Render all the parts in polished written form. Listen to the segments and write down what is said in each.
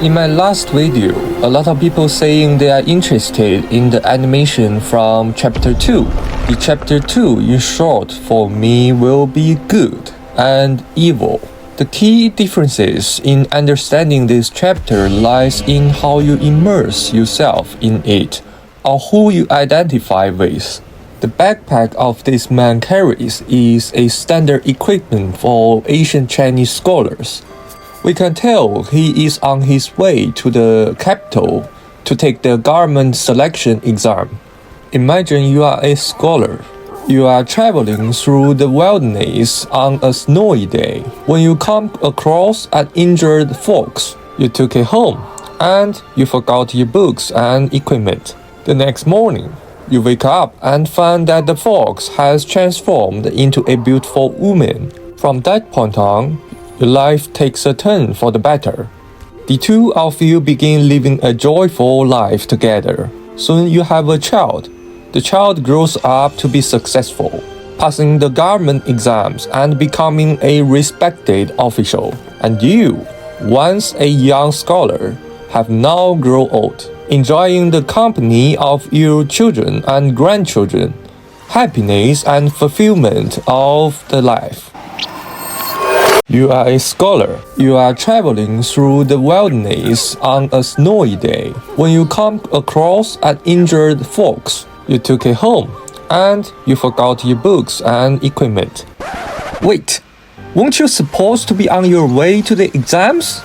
In my last video, a lot of people saying they are interested in the animation from chapter 2. The chapter 2 in short for me will be good and evil. The key differences in understanding this chapter lies in how you immerse yourself in it or who you identify with. The backpack of this man carries is a standard equipment for ancient Chinese scholars. We can tell he is on his way to the capital to take the government selection exam. Imagine you are a scholar. You are traveling through the wilderness on a snowy day. When you come across an injured fox, you took it home and you forgot your books and equipment. The next morning, you wake up and find that the fox has transformed into a beautiful woman. From that point on, your life takes a turn for the better. The two of you begin living a joyful life together. Soon you have a child. The child grows up to be successful, passing the government exams and becoming a respected official. And you, once a young scholar, have now grown old, enjoying the company of your children and grandchildren, happiness and fulfillment of the life. You are a scholar. You are traveling through the wilderness on a snowy day. When you come across an injured fox, you took it home and you forgot your books and equipment. Wait, weren't you supposed to be on your way to the exams?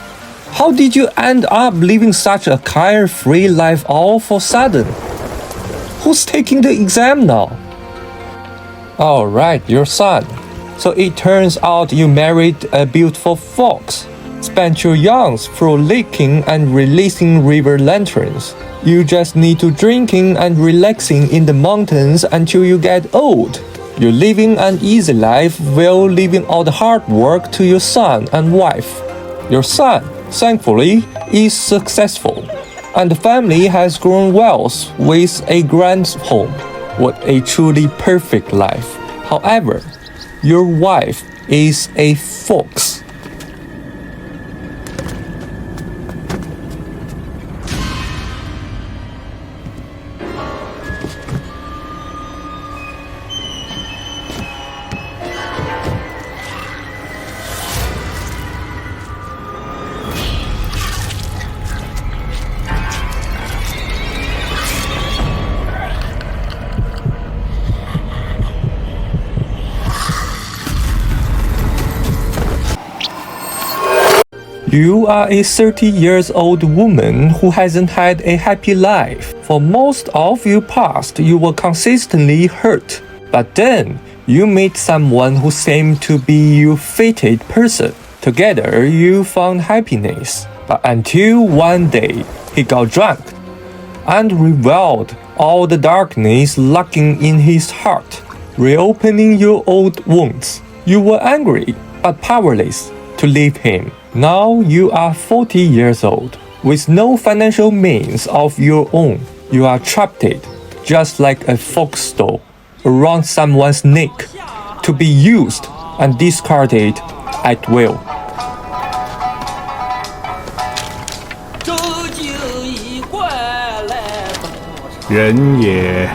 How did you end up living such a carefree life all of a sudden? Who's taking the exam now? Alright, your son. So it turns out you married a beautiful fox, spent your youngs frolicking and releasing river lanterns. You just need to drinking and relaxing in the mountains until you get old. You're living an easy life while leaving all the hard work to your son and wife. Your son, thankfully, is successful, and the family has grown wealth with a grand home. What a truly perfect life. However, your wife is a fox. You are a 30-year-old woman who hasn't had a happy life. For most of your past, you were consistently hurt. But then, you meet someone who seemed to be your fated person. Together, you found happiness. But until one day, he got drunk and revealed all the darkness lurking in his heart, reopening your old wounds. You were angry, but powerless to leave him. Now you are 40 years old, with no financial means of your own. You are trapped, just like a fox stole, around someone's neck, to be used and discarded at will. 人也，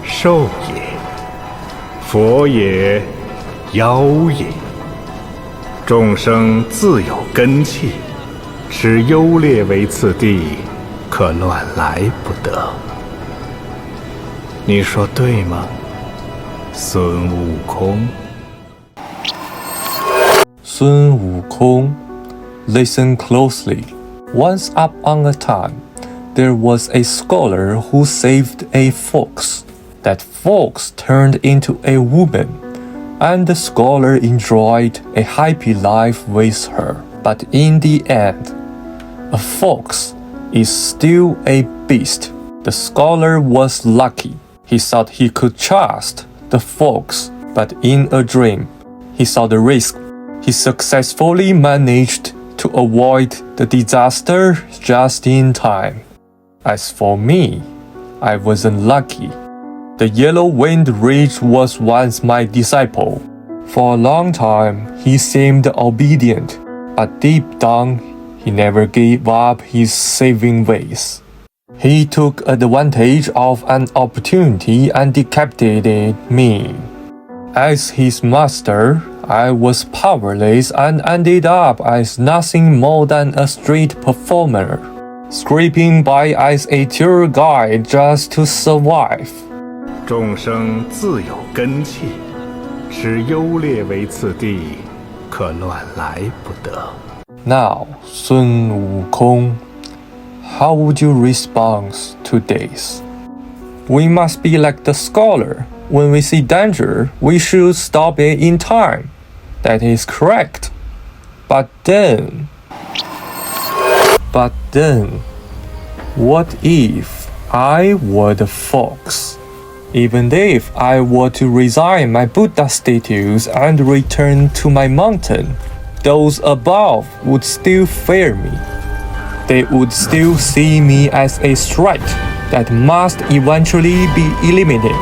兽也，佛也，妖也。众生自有根器，持优劣为次第，可乱来不得。你说对吗，孙悟空？孙悟空, listen closely. Once upon a time, there was a scholar who saved a fox. That fox turned into a woman, and the scholar enjoyed a happy life with her. But in the end, a fox is still a beast. The scholar was lucky. He thought he could trust the fox, but in a dream, he saw the risk. He successfully managed to avoid the disaster just in time. As for me, I wasn't lucky. The yellow-winged ridge was once my disciple. For a long time, he seemed obedient, but deep down, he never gave up his saving ways. He took advantage of an opportunity and decapitated me. As his master, I was powerless and ended up as nothing more than a street performer, scraping by as a tour guide just to survive. 众生自有根器，使优劣为次第，可乱来不得。Now, Sun Wukong, how would you respond to this? We must be like the scholar. When we see danger, we should stop it in time. That is correct. But then, what if I were the fox? Even if I were to resign my Buddha statues and return to my mountain, those above would still fear me. They would still see me as a threat that must eventually be eliminated.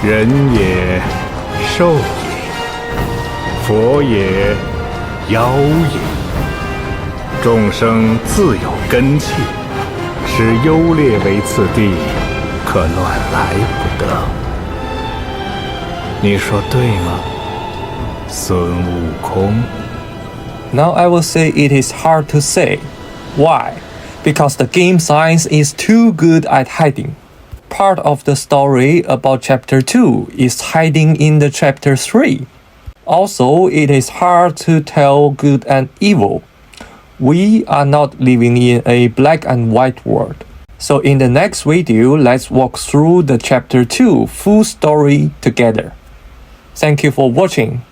人也，兽也，佛也，妖也。众生自有根器，使优劣为次第，可乱来不得。你说对吗，孙悟空？ Now I will say it is hard to say. Why? Because the game science is too good at hiding. Part of the story about chapter 2 is hiding in the chapter 3. Also, it is hard to tell good and evil. We are not living in a black and white world. So in the next video, let's walk through the chapter 2 full story together. Thank you for watching.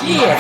Yeah.